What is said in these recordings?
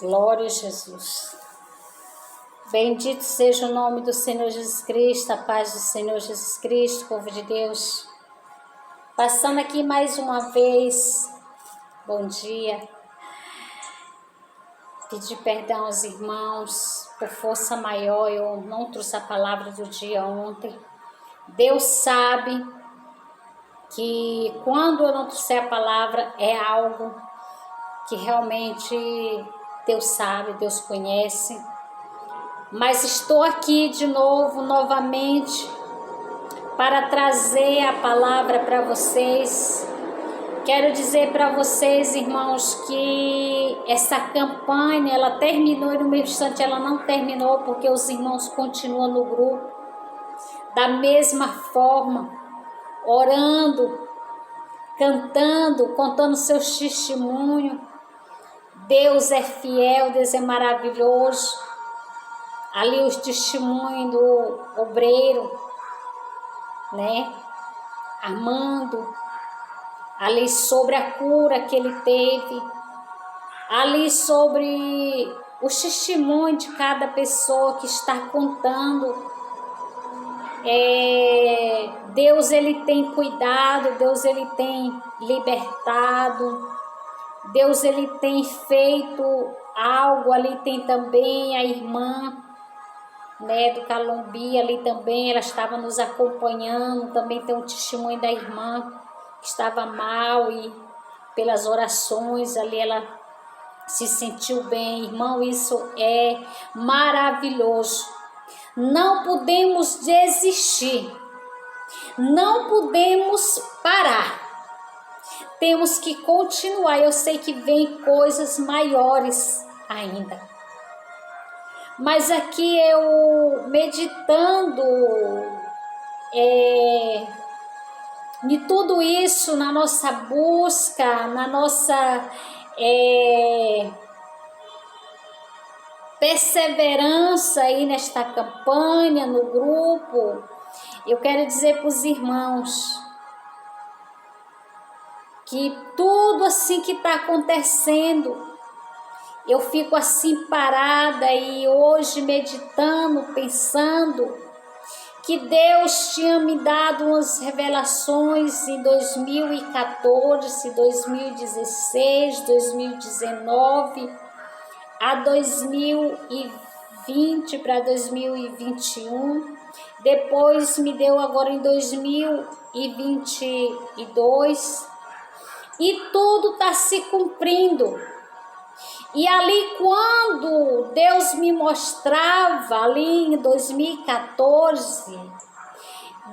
Glória a Jesus. Bendito seja o nome do Senhor Jesus Cristo, a paz do Senhor Jesus Cristo, povo de Deus. Passando aqui mais uma vez, bom dia. Pedir perdão aos irmãos, por força maior, eu não trouxe a palavra do dia ontem. Deus sabe que quando eu não trouxer a palavra é algo que realmente Deus sabe, Deus conhece. Mas estou aqui de novo, novamente, para trazer a palavra para vocês. Quero dizer para vocês, irmãos, que essa campanha, ela terminou e no mesmo instante ela não terminou, porque os irmãos continuam no grupo, da mesma forma, orando, cantando, contando seus testemunhos. Deus é fiel, Deus é maravilhoso. Ali os testemunhos do obreiro, né? Armando, ali sobre a cura que ele teve, ali sobre os testemunhos de cada pessoa que está contando. Deus, ele tem cuidado, Deus, ele tem libertado, Deus, ele tem feito algo. Ali tem também a irmã, né, do Calumbi, ali também, ela estava nos acompanhando. Também tem um testemunho da irmã que estava mal e pelas orações ali ela se sentiu bem. Irmão, isso é maravilhoso. Não podemos desistir, não podemos parar, temos que continuar. Eu sei que vem coisas maiores ainda. Mas aqui eu meditando de tudo isso, na nossa busca, na nossa perseverança aí nesta campanha, no grupo, eu quero dizer para os irmãos que tudo assim que está acontecendo, eu fico assim parada e hoje meditando, pensando que Deus tinha me dado umas revelações em 2014, 2016, 2019, a 2020 para 2021. Depois me deu agora em 2022 e tudo está se cumprindo. E ali quando Deus me mostrava, ali em 2014,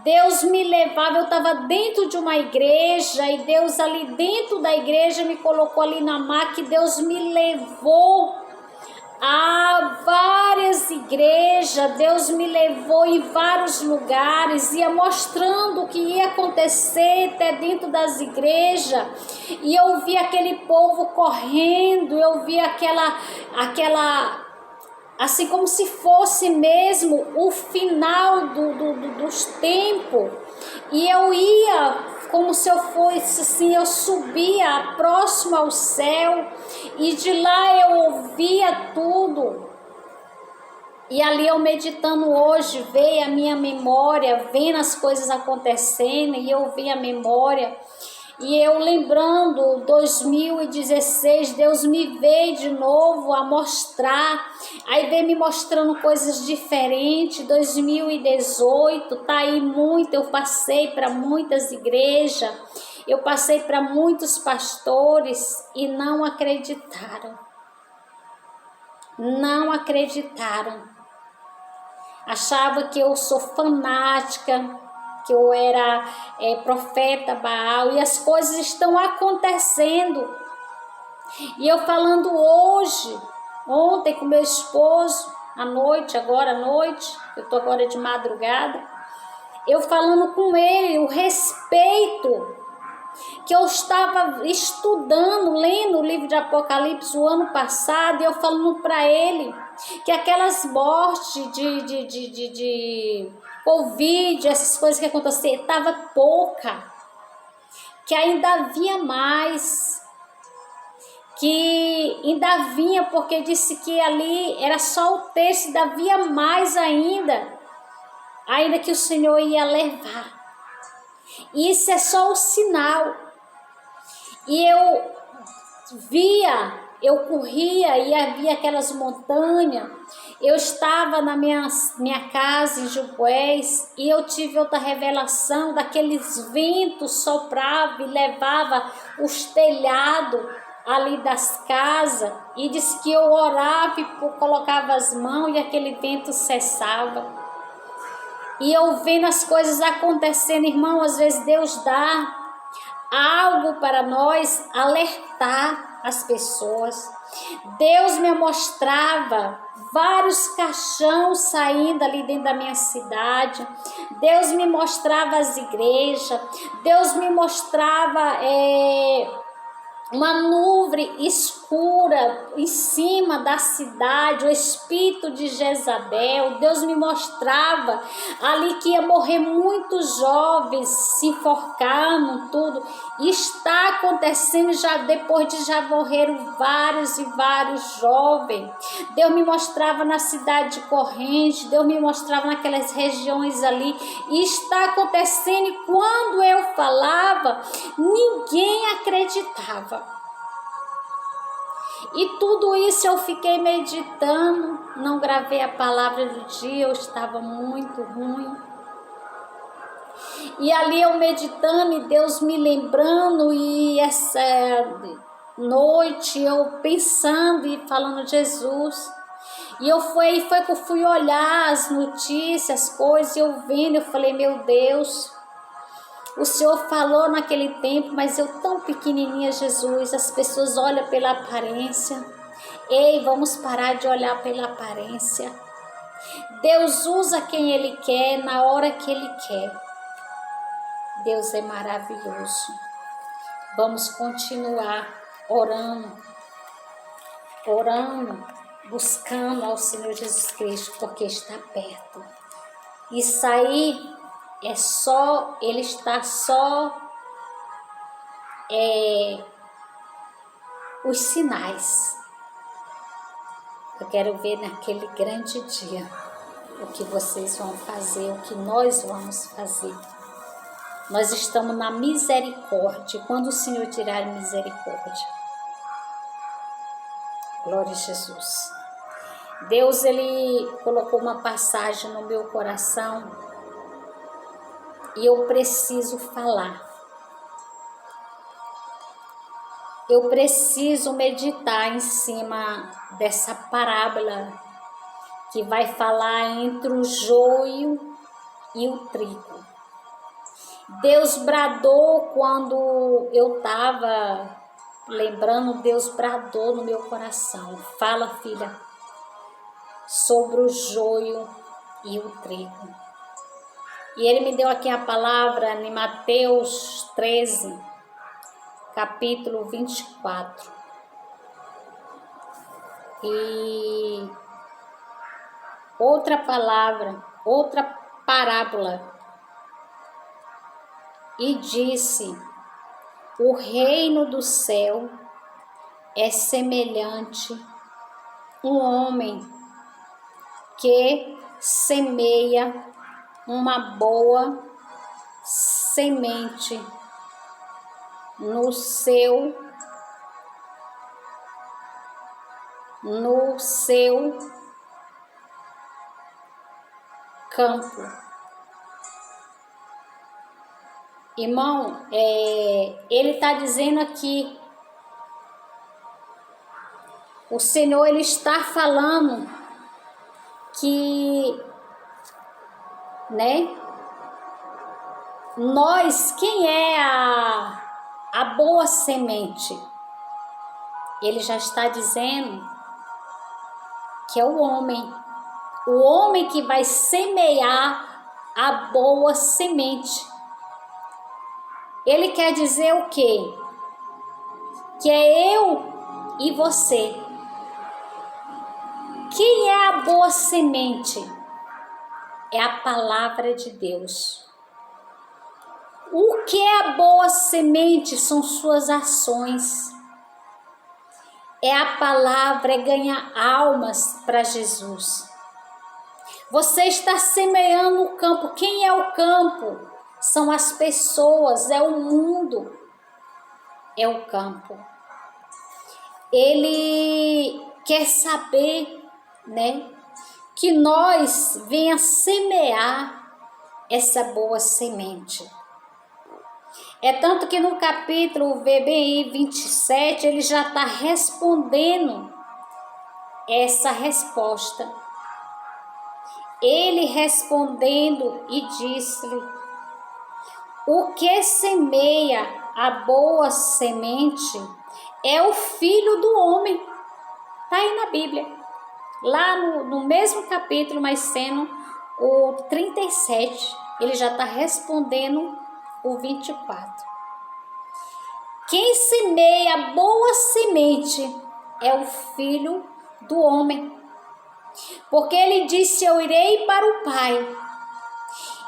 Deus me levava, eu estava dentro de uma igreja e Deus ali dentro da igreja me colocou ali na maca e Deus me levou a várias igrejas, Deus me levou em vários lugares, ia mostrando o que ia acontecer até dentro das igrejas, e eu vi aquele povo correndo, eu vi aquela assim como se fosse mesmo o final dos tempos, e eu ia como se eu fosse assim, eu subia próximo ao céu, e de lá eu ouvia tudo. E ali eu meditando hoje, veio a minha memória, vendo as coisas acontecendo, e eu vi a memória. E eu lembrando, 2016, Deus me veio de novo a mostrar, aí veio me mostrando coisas diferentes. 2018, tá aí muito, eu passei para muitas igrejas, eu passei para muitos pastores e não acreditaram. Não acreditaram. Achava que eu sou fanática, que eu era profeta Baal, e as coisas estão acontecendo. E eu falando hoje, ontem com meu esposo, à noite, agora à noite, eu estou agora de madrugada, eu falando com ele o respeito que eu estava estudando, lendo o livro de Apocalipse o ano passado, e eu falando para ele que aquelas mortes de Covid, essas coisas que aconteciam, estava pouca, que ainda havia mais, que ainda vinha, porque disse que ali era só o texto, ainda havia mais ainda que o Senhor ia levar. E isso é só o sinal. E eu corria e havia aquelas montanhas. Eu estava na minha casa em Jubués e eu tive outra revelação daqueles ventos sopravam e levava os telhados ali das casas, e disse que eu orava e colocava as mãos e aquele vento cessava. E eu vendo as coisas acontecendo, irmão, às vezes Deus dá algo para nós alertar as pessoas. Deus me mostrava vários caixões saindo ali dentro da minha cidade. Deus me mostrava as igrejas. Deus me mostrava uma nuvem escura em cima da cidade, o espírito de Jezabel. Deus me mostrava ali que ia morrer muitos jovens se enforcando, tudo. E está acontecendo já, depois de já morreram vários e vários jovens. Deus me mostrava na cidade de Corrente, Deus me mostrava naquelas regiões ali, e está acontecendo, e quando eu falava, ninguém acreditava. E tudo isso eu fiquei meditando, não gravei a palavra do dia, eu estava muito ruim. E ali eu meditando e Deus me lembrando, e essa noite eu pensando e falando Jesus. E foi que eu fui olhar as notícias, as coisas, e eu vendo, eu falei, meu Deus, o Senhor falou naquele tempo, mas eu tão pequenininha, Jesus, as pessoas olham pela aparência. Ei, vamos parar de olhar pela aparência. Deus usa quem Ele quer, na hora que Ele quer. Deus é maravilhoso. Vamos continuar orando, buscando ao Senhor Jesus Cristo, porque está perto. Isso aí Ele está só os sinais. Eu quero ver naquele grande dia o que vocês vão fazer, o que nós vamos fazer. Nós estamos na misericórdia, quando o Senhor tirar misericórdia. Glória a Jesus. Deus, Ele colocou uma passagem no meu coração e eu preciso falar. Eu preciso meditar em cima dessa parábola que vai falar entre o joio e o trigo. Deus bradou quando eu estava lembrando, Deus bradou no meu coração. Fala, filha, sobre o joio e o trigo. E Ele me deu aqui a palavra em Mateus 13, capítulo 24. E outra palavra, outra parábola. E disse: o reino do céu é semelhante a um homem que semeia uma boa semente no seu campo. Irmão, ele está dizendo aqui, o Senhor, Ele está falando que, nós, quem é a boa semente? Ele já está dizendo que é o homem que vai semear a boa semente. Ele quer dizer o quê? Que é eu e você. Quem é a boa semente? É a palavra de Deus. O que é a boa semente? São suas ações. é a palavra, é ganhar almas para Jesus. Você está semeando o campo. Quem é o campo? São as pessoas, é o mundo, é o campo. Ele quer saber, né, que nós venha semear essa boa semente. É tanto que no capítulo VBI 27, ele já está respondendo essa resposta. Ele respondendo e disse-lhe: o que semeia a boa semente é o Filho do Homem. Está aí na Bíblia. Lá no mesmo capítulo, mas sendo o 37, ele já está respondendo o 24. Quem semeia a boa semente é o Filho do Homem. Porque ele disse: eu irei para o Pai,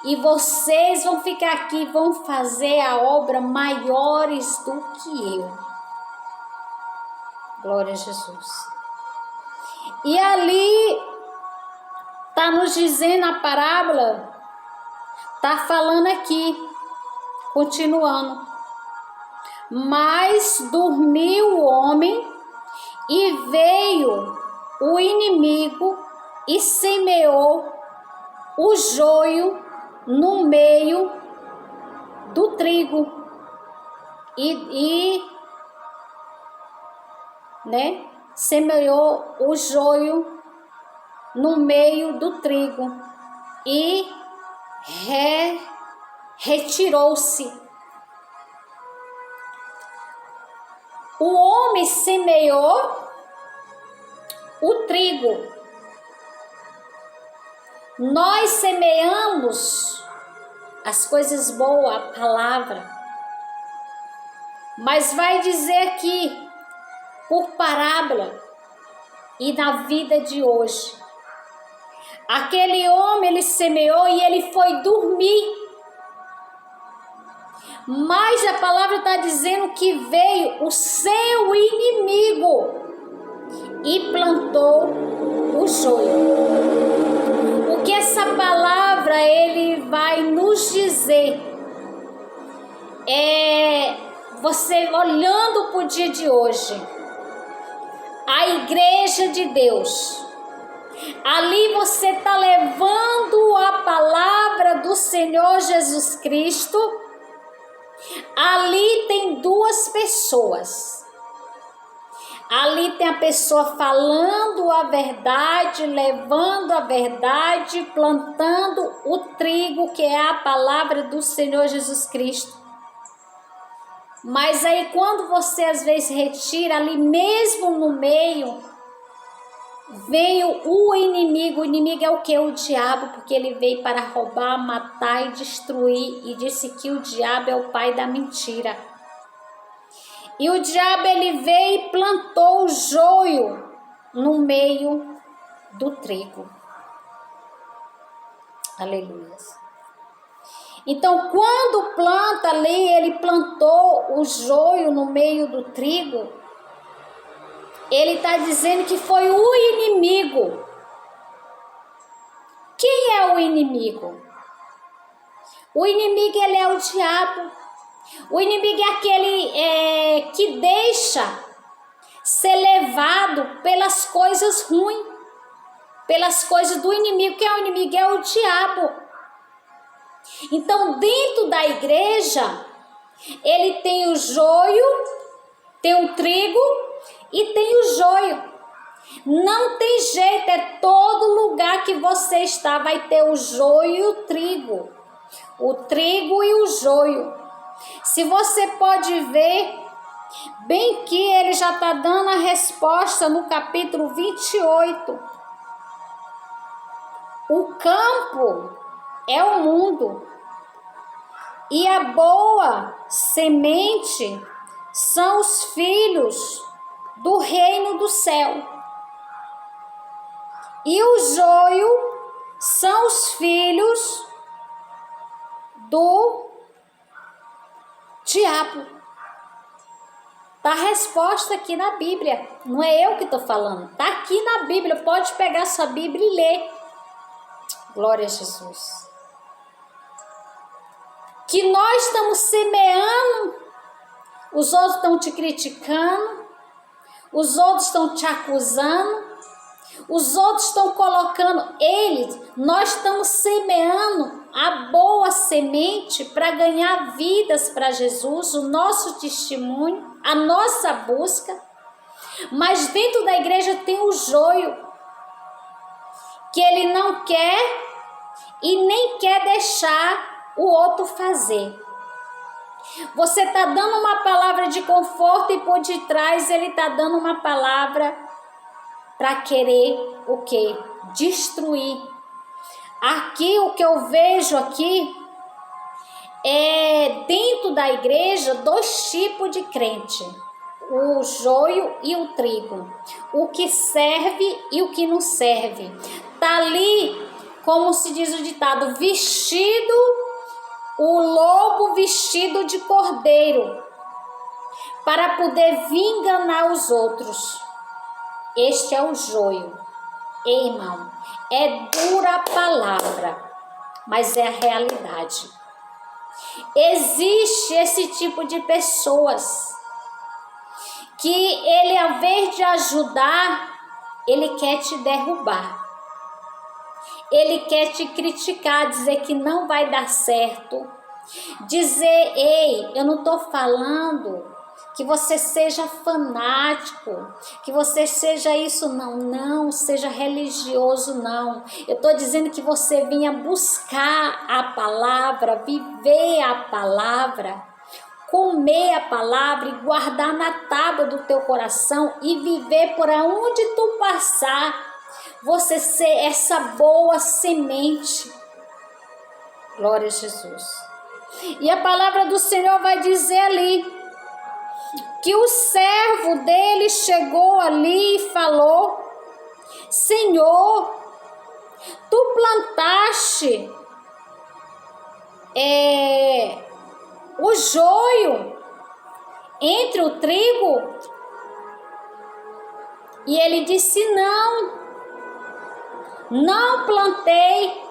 e vocês vão ficar aqui, vão fazer a obra maiores do que eu. Glória a Jesus. E ali está nos dizendo a parábola, está falando aqui, continuando. Mas dormiu o homem e veio o inimigo e semeou o joio no meio do trigo né, semeou o joio no meio do trigo e retirou-se. O homem semeou o trigo. Nós semeamos as coisas boas, a palavra. Mas vai dizer aqui, por parábola, e na vida de hoje, aquele homem, ele semeou e ele foi dormir. Mas a palavra está dizendo que veio o seu inimigo e plantou o joio. O que essa palavra ele vai nos dizer é, você olhando para o dia de hoje, a igreja de Deus, ali você está levando a palavra do Senhor Jesus Cristo. Ali tem duas pessoas. Ali tem a pessoa falando a verdade, levando a verdade, plantando o trigo, que é a palavra do Senhor Jesus Cristo. Mas aí quando você às vezes retira, ali mesmo no meio, veio o inimigo. O inimigo é o que? O diabo, porque ele veio para roubar, matar e destruir, e disse que o diabo é o pai da mentira. E o diabo ele veio e plantou o joio no meio do trigo. Aleluia. Então, quando planta ali, ele plantou o joio no meio do trigo, ele está dizendo que foi o inimigo. Quem é o inimigo? O inimigo, ele é o diabo. O inimigo é aquele que deixa ser levado pelas coisas ruins, pelas coisas do inimigo. Quem é o inimigo? É o diabo. Então, dentro da igreja, ele tem o joio, tem o trigo e tem o joio. Não tem jeito, é todo lugar que você está, vai ter o joio e o trigo. O trigo e o joio. Se você pode ver, bem que ele já está dando a resposta no capítulo 28. O campo é o mundo. E a boa semente são os filhos do reino do céu. E o joio são os filhos do diabo. Tá a resposta aqui na Bíblia. Não é eu que estou falando. Tá aqui na Bíblia. Pode pegar sua Bíblia e ler. Glória a Jesus. Que nós estamos semeando, os outros estão te criticando, os outros estão te acusando, os outros estão colocando nós estamos semeando a boa semente para ganhar vidas para Jesus, o nosso testemunho, a nossa busca. Mas dentro da igreja tem o joio, que ele não quer e nem quer deixar o outro fazer. Você está dando uma palavra de conforto e por detrás ele está dando uma palavra para querer o quê? Destruir. Aqui o que eu vejo aqui é dentro da igreja 2 tipos de crente: o joio e o trigo, o que serve e o que não serve. Tá ali, como se diz o ditado, vestido, o lobo vestido de cordeiro, para poder vir enganar os outros. Este é o joio. Ei, irmão, é dura a palavra, mas é a realidade. Existe esse tipo de pessoas que ele, ao invés de ajudar, ele quer te derrubar. Ele quer te criticar, dizer que não vai dar certo. Dizer, ei, eu não estou falando que você seja fanático, que você seja isso, não seja religioso, não. Eu estou dizendo que você venha buscar a palavra, viver a palavra, comer a palavra e guardar na tábua do teu coração e viver por onde tu passar. Você ser essa boa semente. Glória a Jesus. E a palavra do Senhor vai dizer ali que o servo dele chegou ali e falou: Senhor, tu plantaste o joio entre o trigo? E ele disse: não plantei,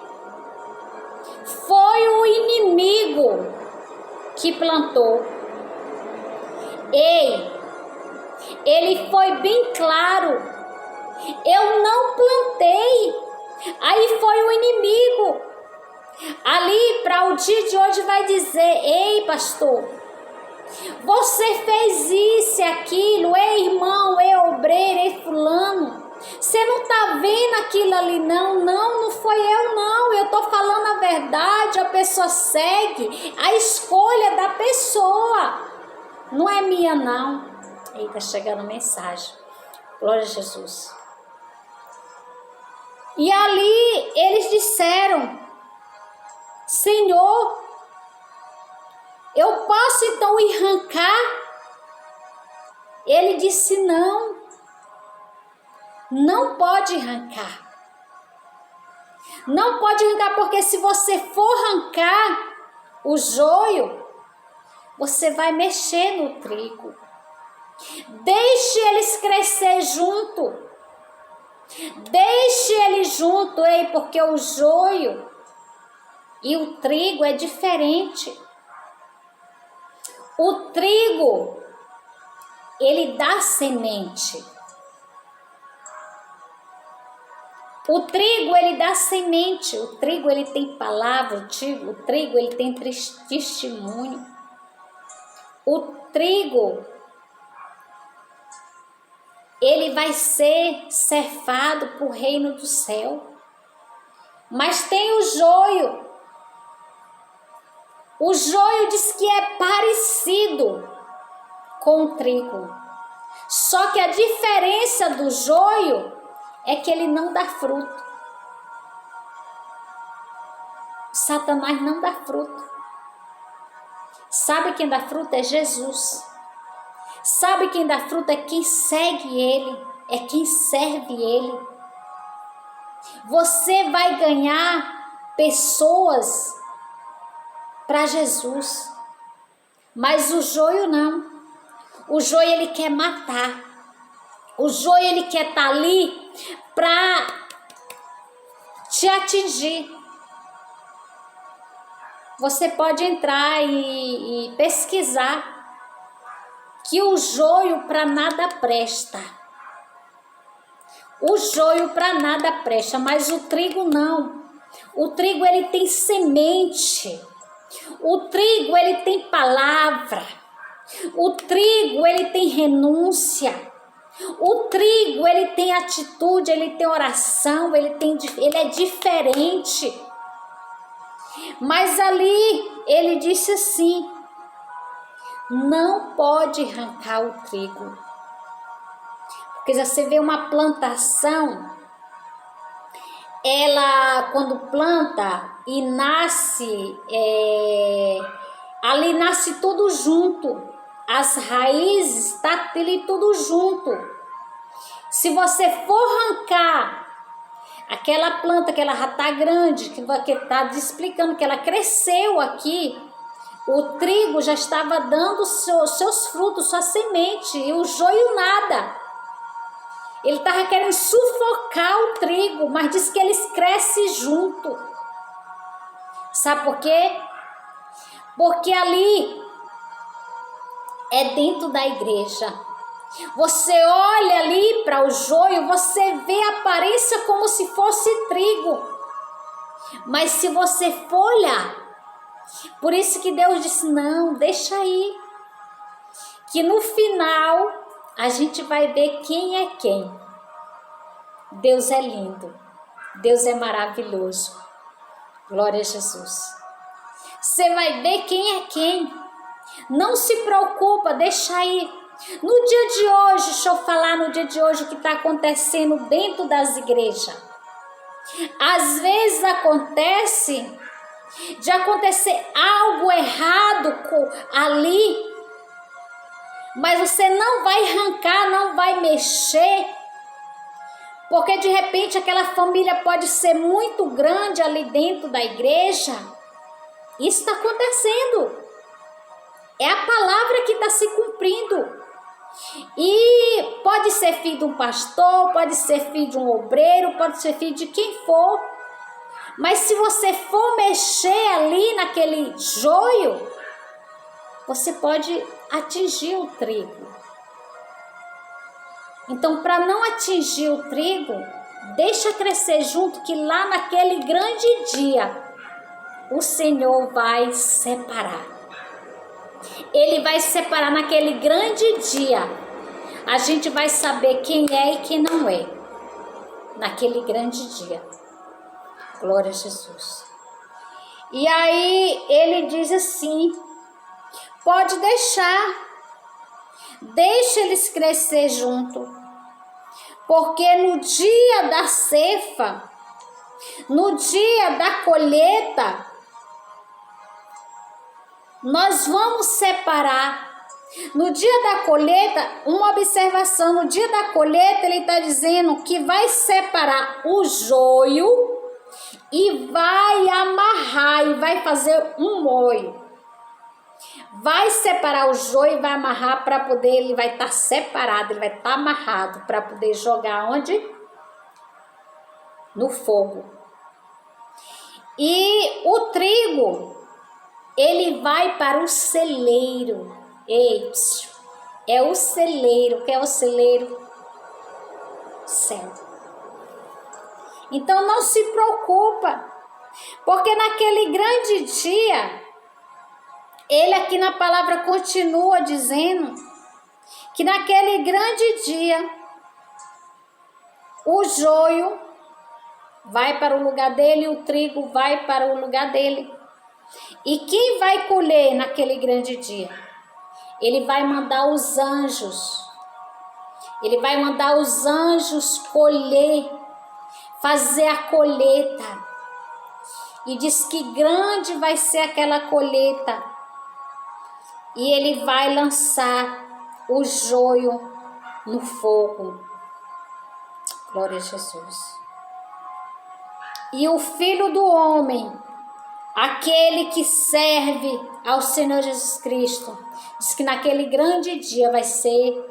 foi o inimigo que plantou. Ei, ele foi bem claro: eu não plantei, aí foi o inimigo. Ali para o dia de hoje vai dizer: ei, pastor, você fez isso e aquilo, ei, irmão, ei, obreiro, ei, fulano, você não está vendo aquilo ali, não foi eu, não. Eu estou falando a verdade. A pessoa segue a escolha da pessoa, não é minha, não. Eita, chegando mensagem. Glória a Jesus. E ali eles disseram: Senhor, eu posso então arrancar? Ele disse: não pode arrancar. Não pode arrancar, porque se você for arrancar o joio, você vai mexer no trigo. Deixe eles crescer junto. Deixe eles junto, porque o joio e o trigo é diferente. O trigo, ele dá semente. O trigo, ele dá semente. O trigo, ele tem palavra. O trigo, ele tem testemunho. O trigo, ele vai ser cefado para o reino do céu. Mas tem o joio. O joio diz que é parecido com o trigo. Só que a diferença do joio é que ele não dá fruto. Satanás não dá fruto. Sabe quem dá fruto? É Jesus. Sabe quem dá fruto? É quem segue ele, é quem serve ele. Você vai ganhar pessoas para Jesus, mas o joio não. O joio, ele quer matar. O joio, ele quer estar ali para te atingir. Você pode entrar e pesquisar que o joio para nada presta. O joio para nada presta, mas o trigo não. O trigo, ele tem semente. O trigo, ele tem palavra. O trigo, ele tem renúncia. O trigo, ele tem atitude, ele tem oração, ele é diferente. Mas ali ele disse assim: não pode arrancar o trigo. Porque você vê uma plantação, ela quando planta e nasce, ali nasce tudo junto. As raízes, tá ali tudo junto. Se você for arrancar aquela planta que ela já tá grande, que tá explicando que ela cresceu aqui, o trigo já estava dando seus frutos, sua semente, e o joio nada. Ele estava querendo sufocar o trigo, mas diz que eles crescem junto. Sabe por quê? Porque ali é dentro da igreja. Você olha ali para o joio, você vê a aparência como se fosse trigo. Mas se você for olhar, por isso que Deus disse, não, deixa aí. Que no final a gente vai ver quem é quem. Deus é lindo. Deus é maravilhoso. Glória a Jesus. Você vai ver quem é quem. Não se preocupa, deixa aí. No dia de hoje, deixa eu falar no dia de hoje o que está acontecendo dentro das igrejas. Às vezes acontece de acontecer algo errado ali, mas você não vai arrancar, não vai mexer, porque de repente aquela família pode ser muito grande ali dentro da igreja. Isso está acontecendo. É a palavra que está se cumprindo. E pode ser filho de um pastor, pode ser filho de um obreiro, pode ser filho de quem for. Mas se você for mexer ali naquele joio, você pode atingir o trigo. Então, para não atingir o trigo, deixa crescer junto, que lá naquele grande dia, o Senhor vai separar. Ele vai separar naquele grande dia. A gente vai saber quem é e quem não é. Naquele grande dia. Glória a Jesus. E aí ele diz assim, pode deixar. Deixa eles crescer junto. Porque no dia da ceifa, no dia da colheita, nós vamos separar. No dia da colheita, uma observação, no dia da colheita ele está dizendo que vai separar o joio e vai amarrar e vai fazer um moio. Vai separar o joio e vai amarrar para poder, ele vai estar separado, ele vai estar amarrado para poder jogar onde? No fogo. E o trigo, ele vai para o celeiro. Ei, é o celeiro. Que é o celeiro? Céu. Então não se preocupa, porque naquele grande dia, ele aqui na palavra continua dizendo que naquele grande dia, o joio vai para o lugar dele e o trigo vai para o lugar dele. E quem vai colher naquele grande dia? Ele vai mandar os anjos. Ele vai mandar os anjos colher, fazer a colheita. E diz que grande vai ser aquela colheita. E ele vai lançar o joio no fogo. Glória a Jesus. E o Filho do Homem aquele que serve ao Senhor Jesus Cristo, diz que naquele grande dia vai ser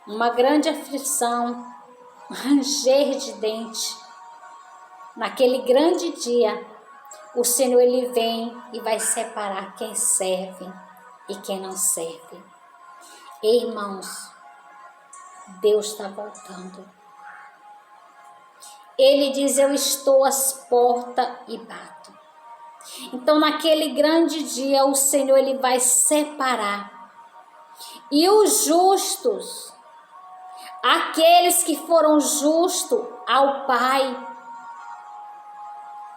uma grande aflição, ranger de dente. Naquele grande dia, o Senhor ele vem e vai separar quem serve e quem não serve. Irmãos, Deus está voltando. Ele diz: eu estou às portas e bato. Então, naquele grande dia, o Senhor ele vai separar. E os justos, aqueles que foram justos ao Pai,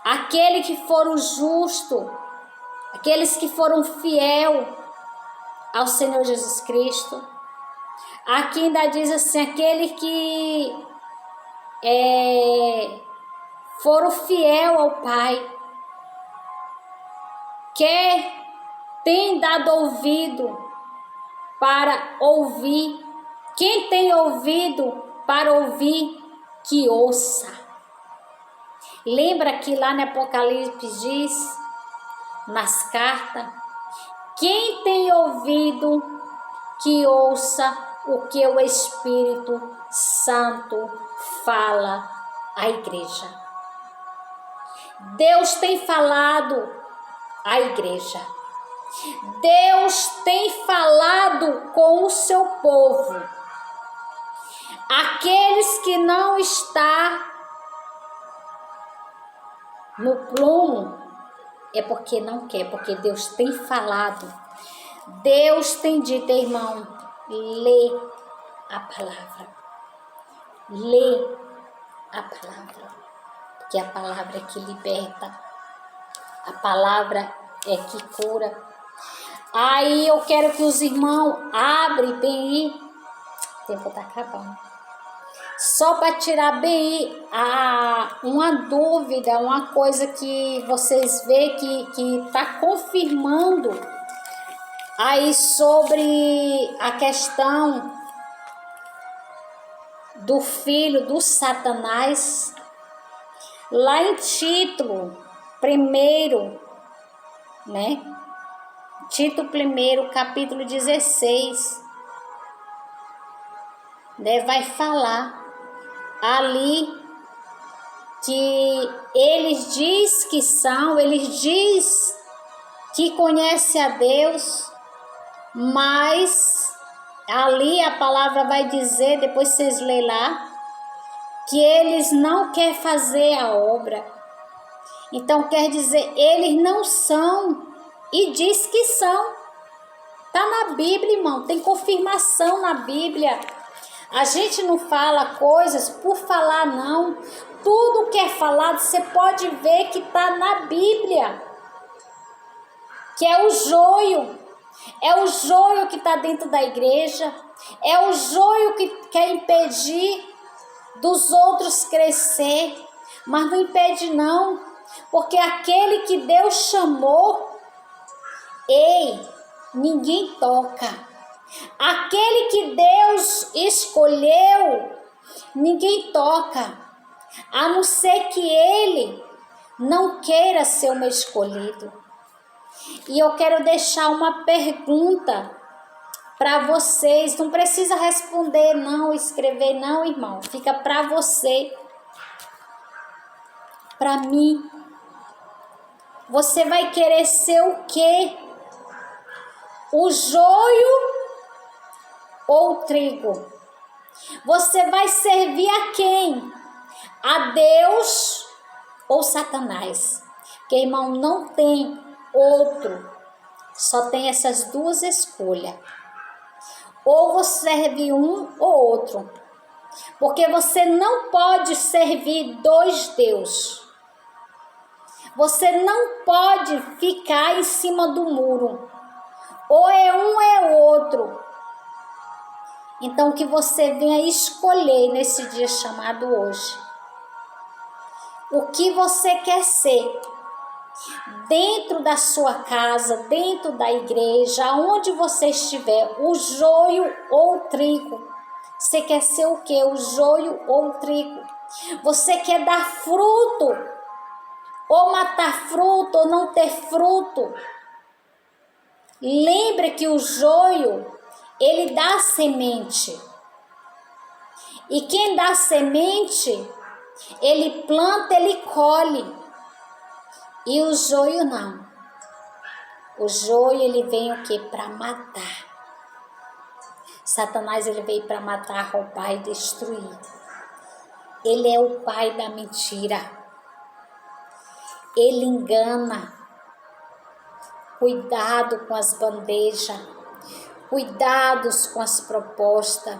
aqueles que foram justos, aqueles que foram fiel ao Senhor Jesus Cristo. Aqui ainda diz assim, aquele que foram fiel ao Pai, que tem dado ouvido para ouvir. Quem tem ouvido para ouvir, que ouça. Lembra que lá no Apocalipse diz, nas cartas, quem tem ouvido, que ouça o que o Espírito Santo fala à igreja. Deus tem falado à igreja. Deus tem falado com o seu povo. Aqueles que não estão no prumo é porque não quer, porque Deus tem falado. Deus tem dito, irmão, lê a palavra. Lê a palavra. Porque a palavra é que liberta. A palavra é que cura. Aí eu quero que os irmãos abrem bem aí. O tempo está acabando. Só para tirar bem uma dúvida, uma coisa que vocês veem que está confirmando aí sobre a questão do filho do Satanás. Lá em Tito 1, né? Tito 1, capítulo 16, né? Vai falar ali que eles diz que são, eles diz que conhece a Deus, mas ali a palavra vai dizer, depois vocês lêem lá, que eles não querem fazer a obra. Então quer dizer, eles não são e diz que são. Está na Bíblia, irmão, tem confirmação na Bíblia. A gente não fala coisas por falar, não. Tudo que é falado, você pode ver que está na Bíblia. Que é o joio. É o joio que está dentro da igreja. É o joio que quer impedir dos outros crescer. Mas não impede não. Porque aquele que Deus chamou, ninguém toca. Aquele que Deus escolheu, ninguém toca, a não ser que ele não queira ser o meu escolhido. E eu quero deixar uma pergunta para vocês, não precisa responder não, escrever não, irmão, fica para você, para mim. Você vai querer ser o quê? O joio ou o trigo? Você vai servir a quem? A Deus ou Satanás? Porque, irmão, não tem outro. Só tem essas duas escolhas. Ou você serve um ou outro. Porque você não pode servir dois deuses. Você não pode ficar em cima do muro. Ou é um ou é outro. Então que você venha escolher nesse dia chamado hoje. O que você quer ser. Dentro da sua casa, dentro da igreja, aonde você estiver, o joio ou o trigo. Você quer ser o quê? O joio ou o trigo? Você quer dar fruto, ou matar fruto, ou não ter fruto. Lembre que o joio, ele dá semente. E quem dá semente, ele planta, ele colhe. E o joio não. O joio, ele vem o quê? Para matar. Satanás, ele veio para matar, roubar e destruir. Ele é o pai da mentira. Ele engana. Cuidado com as bandejas. Cuidados com as propostas.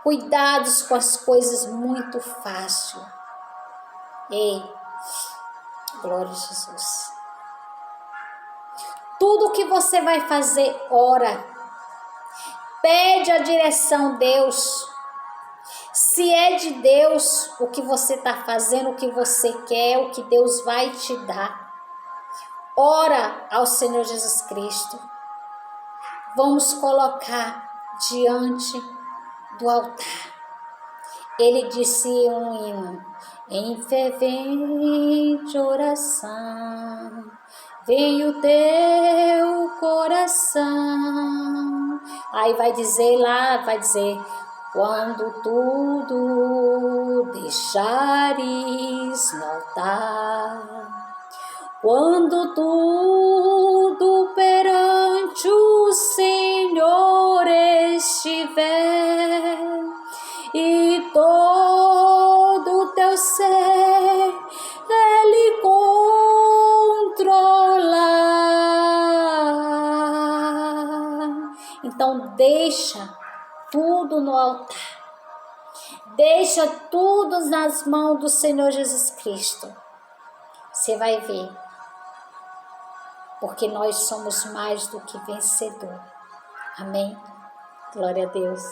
Cuidados com as coisas muito fáceis. Ei, glória a Jesus. Tudo que você vai fazer, ora. Pede a direção a Deus. Se é de Deus o que você está fazendo, o que você quer, o que Deus vai te dar. Ora ao Senhor Jesus Cristo. Vamos colocar diante do altar. Ele disse um hino: em fervente oração, vem o teu coração. Aí vai dizer lá, quando tudo deixares no altar, quando tudo perante o Senhor estiver, e todo o teu ser Ele controlar. Então deixa tudo no altar. Deixa tudo nas mãos do Senhor Jesus Cristo. Você vai ver. Porque nós somos mais do que vencedor. Amém? Glória a Deus.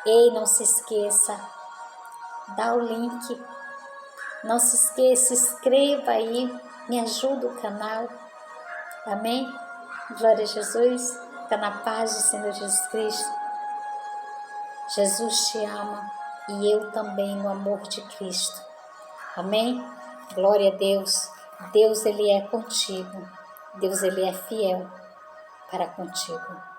Ei, não se esqueça. Dá o link. Não se esqueça, inscreva aí. Me ajuda o canal. Amém? Glória a Jesus. Fica na paz do Senhor Jesus Cristo. Jesus te ama. E eu também no amor de Cristo. Amém? Glória a Deus. Deus, Ele é contigo. Deus, Ele é fiel para contigo.